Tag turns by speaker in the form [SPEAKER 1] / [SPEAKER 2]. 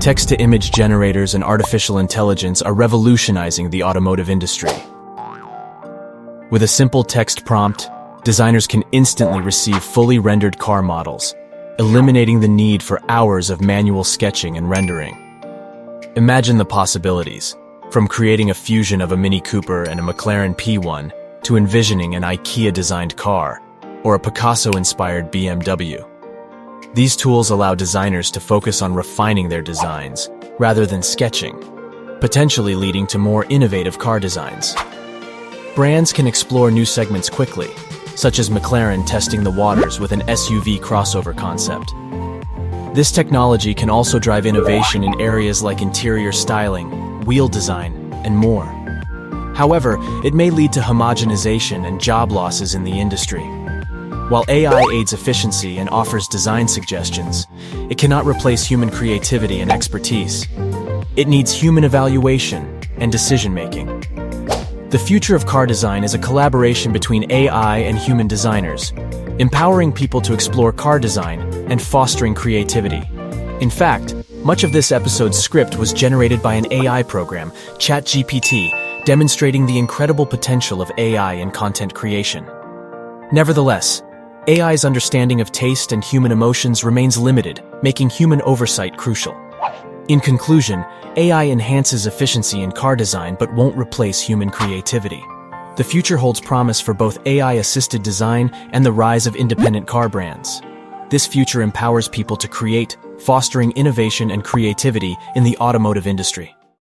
[SPEAKER 1] Text-to-image generators and artificial intelligence are revolutionizing the automotive industry. With a simple text prompt, designers can instantly receive fully rendered car models, eliminating the need for hours of manual sketching and rendering. Imagine the possibilities, from creating a fusion of a Mini Cooper and a McLaren P1 to envisioning an IKEA-designed car or a Picasso-inspired BMW. These tools allow designers to focus on refining their designs rather than sketching, potentially leading to more innovative car designs. Brands can explore new segments quickly, such as McLaren testing the waters with an SUV crossover concept. This technology can also drive innovation in areas like interior styling, wheel design, and more. However, it may lead to homogenization and job losses in the industry. While AI aids efficiency and offers design suggestions, it cannot replace human creativity and expertise. It needs human evaluation and decision-making. The future of car design is a collaboration between AI and human designers, empowering people to explore car design and fostering creativity. In fact, much of this episode's script was generated by an AI program, ChatGPT, demonstrating the incredible potential of AI in content creation. Nevertheless, AI's understanding of taste and human emotions remains limited, making human oversight crucial. In conclusion, AI enhances efficiency in car design but won't replace human creativity. The future holds promise for both AI-assisted design and the rise of independent car brands. This future empowers people to create, fostering innovation and creativity in the automotive industry.